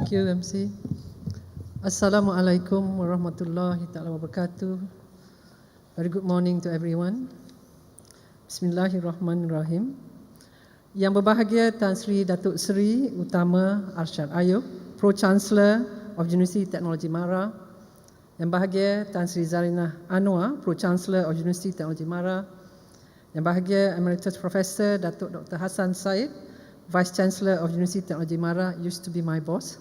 Thank you, MC. Assalamualaikum warahmatullahi ta'ala wabarakatuh. Very good morning to everyone. Bismillahirrahmanirrahim. Yang berbahagia Tan Sri Datuk Seri Utama Arsyad Ayub, Pro-Chancellor of University Technology Mara. Yang bahagia Tan Sri Zarinah Anwar, Pro-Chancellor of University Technology Mara. Yang bahagia Emeritus Professor Datuk Dr. Hassan Said, Vice-Chancellor of University Technology Mara, used to be my boss.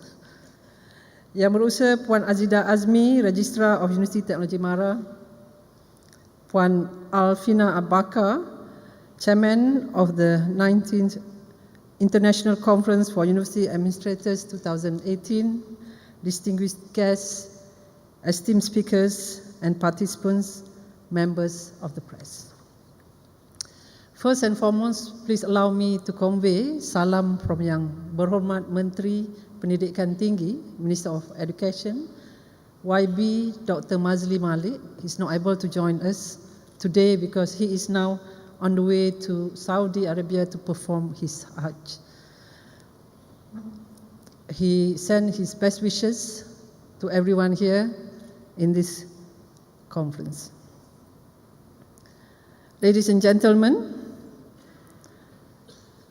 Yang berusaha Puan Azidah Azmi, Registrar of University Technology Mara. Puan Alfina Abaka, Chairman of the 19th International Conference for University Administrators 2018, distinguished guests, esteemed speakers and participants, members of the press. First and foremost, please allow me to convey salam from Yang Berhormat Menteri Pendidikan Tinggi, Minister of Education, YB Dr. Mazli Malik. He's not able to join us today because he is now on the way to Saudi Arabia to perform his Hajj. He sent his best wishes to everyone here in this conference. Ladies and gentlemen,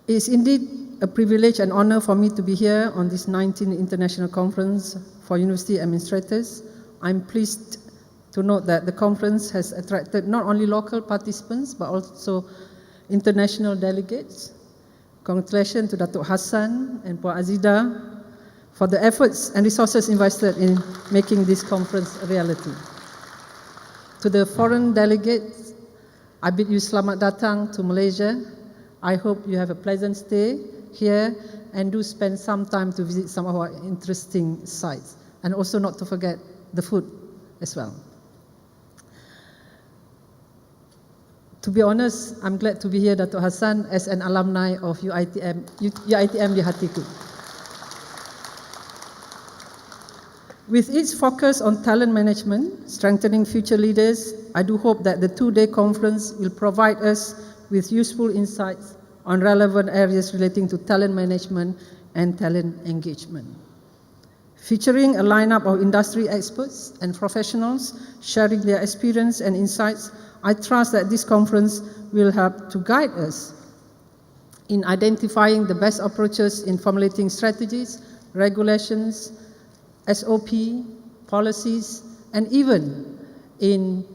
it is indeed a privilege and honor for me to be here on this 19th International Conference for University Administrators. I'm pleased to note that the conference has attracted not only local participants but also international delegates. Congratulations to Datuk Hassan and Puan Azidah for the efforts and resources invested in making this conference a reality. To the foreign delegates, I bid you selamat datang to Malaysia. I hope you have a pleasant stay here and do spend some time to visit some of our interesting sites. And also not to forget the food as well. To be honest, I'm glad to be here, Datuk Hassan, as an alumni of UiTM di hatiku. With its focus on talent management, strengthening future leaders, I do hope that the two-day conference will provide us with useful insights on relevant areas relating to talent management and talent engagement. Featuring a lineup of industry experts and professionals sharing their experience and insights, I trust that this conference will help to guide us in identifying the best approaches in formulating strategies, regulations, SOP, policies, and even in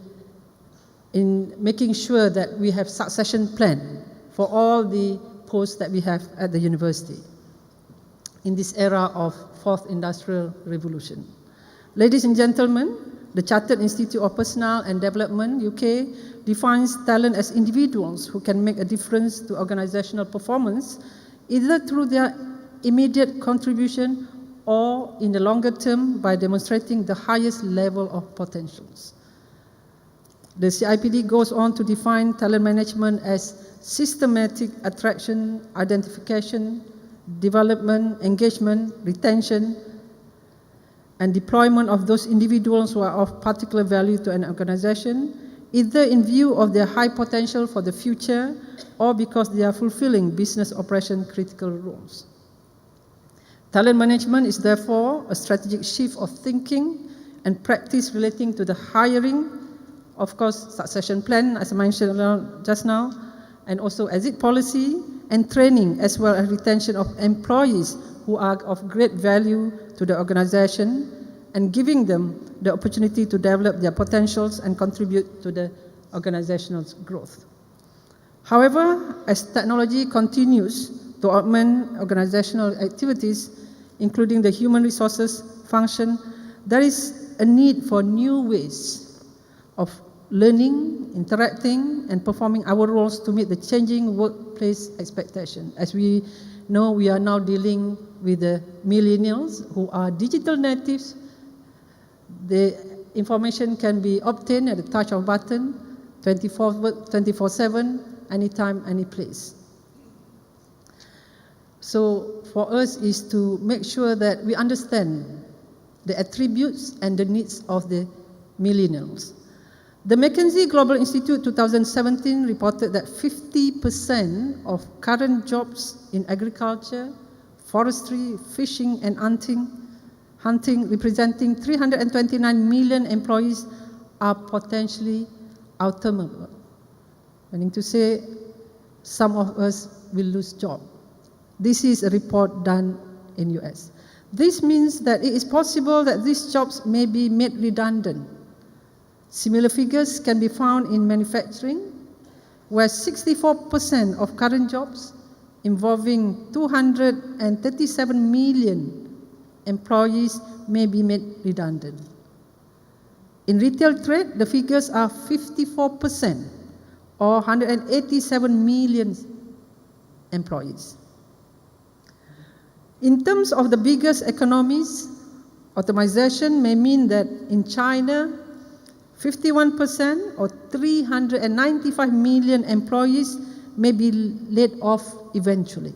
making sure that we have succession plan for all the posts that we have at the university in this era of Fourth Industrial Revolution. Ladies and gentlemen, the Chartered Institute of Personnel and Development, UK, defines talent as individuals who can make a difference to organizational performance, either through their immediate contribution or in the longer term by demonstrating the highest level of potentials. The CIPD goes on to define talent management as systematic attraction, identification, development, engagement, retention, and deployment of those individuals who are of particular value to an organization, either in view of their high potential for the future or because they are fulfilling business operation critical roles. Talent management is therefore a strategic shift of thinking and practice relating to the hiring, of course, succession plan, as I mentioned just now, and also exit policy and training, as well as retention of employees who are of great value to the organization and giving them the opportunity to develop their potentials and contribute to the organizational growth. However, as technology continues to augment organizational activities, including the human resources function, there is a need for new ways of learning, interacting, and performing our roles to meet the changing workplace expectation. As we know, we are now dealing with the millennials who are digital natives. The information can be obtained at the touch of a button, 24/7, anytime, any place. So for us is to make sure that we understand the attributes and the needs of the millennials. The McKinsey Global Institute 2017 reported that 50% of current jobs in agriculture, forestry, fishing and hunting hunting, representing 329 million employees, are potentially automable. Meaning to say, some of us will lose jobs. This is a report done in US. This means that it is possible that these jobs may be made redundant. Similar figures can be found in manufacturing, where 64% of current jobs involving 237 million employees may be made redundant. In retail trade, the figures are 54%, or 187 million employees. In terms of the biggest economies, automation may mean that in China, 51% or 395 million employees may be laid off eventually.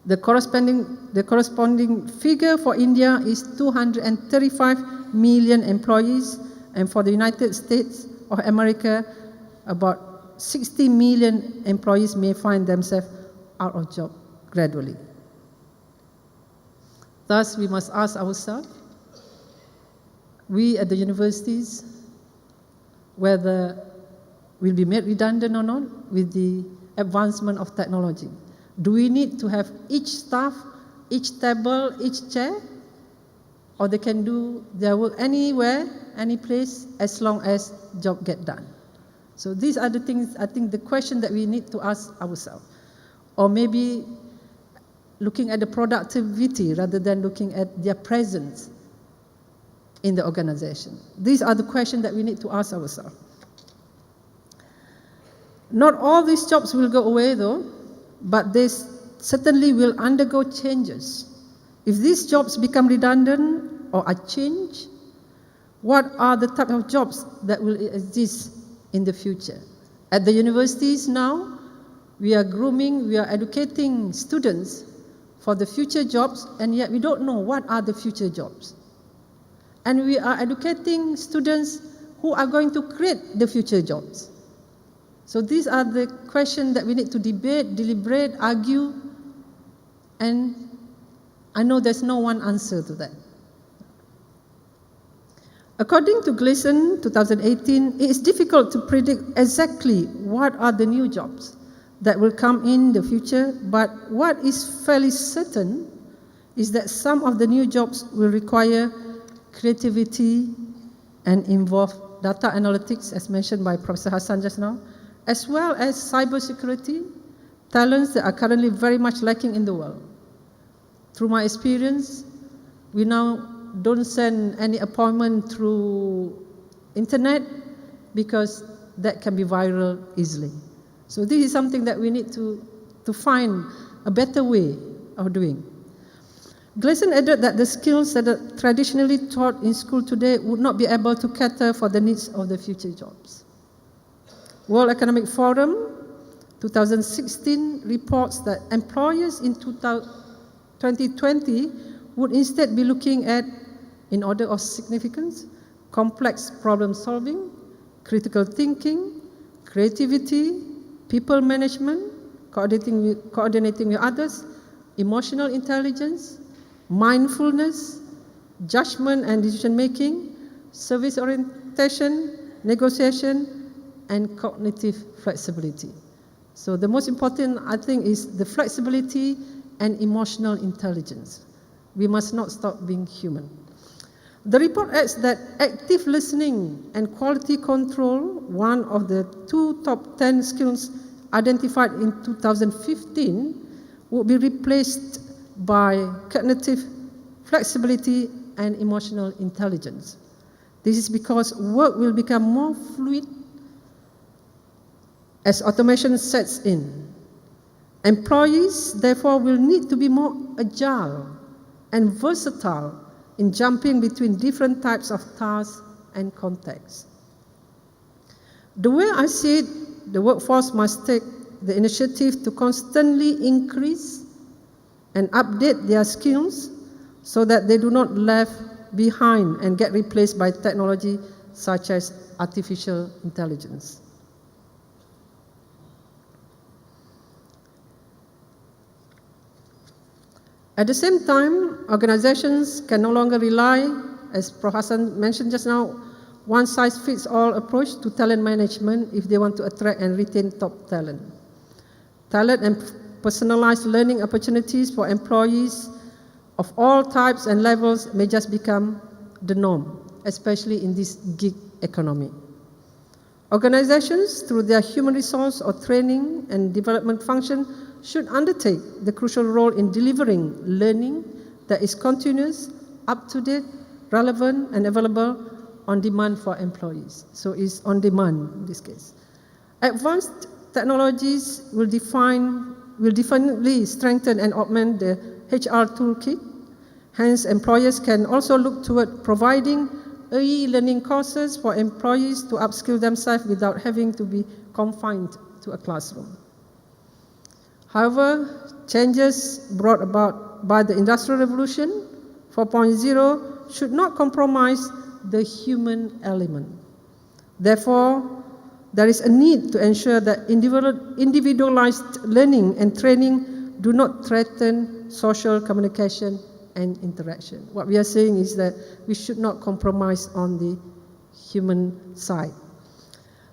The corresponding figure for India is 235 million employees, and for the United States of America, about 60 million employees may find themselves out of job gradually. Thus, we must ask ourselves, we at the universities, whether we'll be made redundant or not with the advancement of technology. Do we need to have each staff, each table, each chair, or they can do their work anywhere, any place, as long as job get done? So these are the things, I think, the question that we need to ask ourselves. Or maybe looking at the productivity rather than looking at their presence in the organization. These are the questions that we need to ask ourselves. Not all these jobs will go away though, but they certainly will undergo changes. If these jobs become redundant or are changed, what are the type of jobs that will exist in the future? At the universities now, we are grooming, we are educating students for the future jobs, and yet we don't know what are the future jobs. And we are educating students who are going to create the future jobs. So these are the questions that we need to debate, deliberate, argue, and I know there's no one answer to that. According to Gleason 2018, it is difficult to predict exactly what are the new jobs that will come in the future, but what is fairly certain is that some of the new jobs will require creativity and involve data analytics, as mentioned by Professor Hassan just now, as well as cybersecurity, talents that are currently very much lacking in the world. Through my experience, we now don't send any appointment through internet because that can be viral easily. So this is something that we need to find a better way of doing. Gleason added that the skills that are traditionally taught in school today would not be able to cater for the needs of the future jobs. World Economic Forum 2016 reports that employers in 2020 would instead be looking at, in order of significance, complex problem solving, critical thinking, creativity, people management, coordinating with others, emotional intelligence, mindfulness, judgment and decision making, service orientation, negotiation, and cognitive flexibility. So the most important, I think, is the flexibility and emotional intelligence. We must not stop being human. The report adds that active listening and quality control, one of the two top 10 skills identified in 2015, will be replaced by cognitive flexibility and emotional intelligence. This is because work will become more fluid as automation sets in. Employees, therefore, will need to be more agile and versatile in jumping between different types of tasks and contexts. The way I see it, the workforce must take the initiative to constantly increase and update their skills so that they do not left behind and get replaced by technology such as artificial intelligence. At the same time, organizations can no longer rely, as Prof. Hassan mentioned just now, one-size-fits-all approach to talent management if they want to attract and retain top talent. Talent and personalized learning opportunities for employees of all types and levels may just become the norm, especially in this gig economy. Organizations, through their human resource or training and development function, should undertake the crucial role in delivering learning that is continuous, up-to-date, relevant, and available on demand for employees. So it's on demand in this case. Advanced technologies will definitely strengthen and augment the HR toolkit. Hence, employers can also look toward providing e-learning courses for employees to upskill themselves without having to be confined to a classroom. However, changes brought about by the Industrial Revolution 4.0 should not compromise the human element. Therefore, there is a need to ensure that individualized learning and training do not threaten social communication and interaction. What we are saying is that we should not compromise on the human side.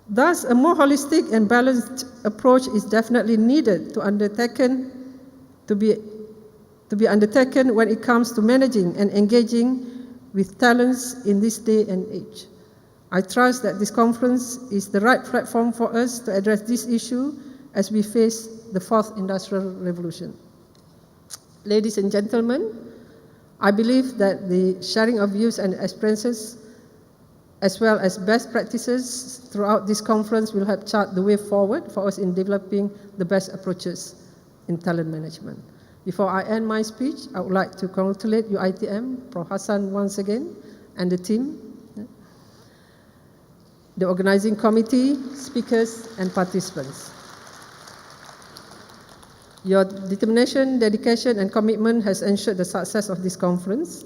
Thus, a more holistic and balanced approach is definitely needed to be undertaken when it comes to managing and engaging with talents in this day and age. I trust that this conference is the right platform for us to address this issue as we face the fourth industrial revolution. Ladies and gentlemen, I believe that the sharing of views and experiences as well as best practices throughout this conference will help chart the way forward for us in developing the best approaches in talent management. Before I end my speech, I would like to congratulate UiTM, Prof. Hassan once again, and the team, the organizing committee, speakers, and participants. Your determination, dedication, and commitment has ensured the success of this conference.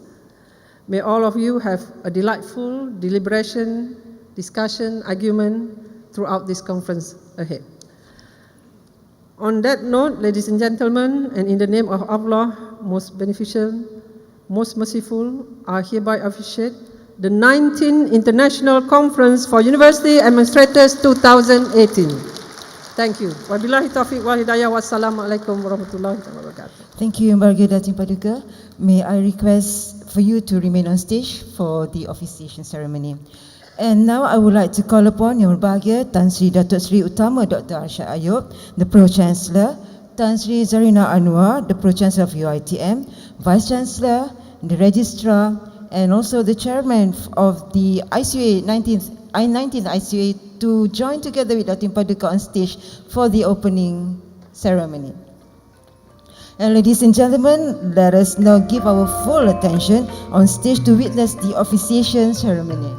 May all of you have a delightful deliberation, discussion, argument throughout this conference ahead. On that note, ladies and gentlemen, and in the name of Allah, most beneficial, most merciful, I hereby officiate the 19th International Conference for University Administrators 2018. Thank you. Wabillahi taufiq wal hidayah. Wassalamualaikum warahmatullahi wabarakatuh. Thank you, YBhg Datin Paduka. May I request for you to remain on stage for the officiation ceremony. And now I would like to call upon Yang Berbahagia Tan Sri Datuk Sri Utama Dr. Arsyad Ayub, the Pro-Chancellor, Tan Sri Zarina Anwar, the Pro-Chancellor of UiTM, Vice-Chancellor, the Registrar, and also the Chairman of the ICUA 19th ICUA to join together with Datin Paduka on stage for the opening ceremony. And ladies and gentlemen, let us now give our full attention on stage to witness the officiation ceremony.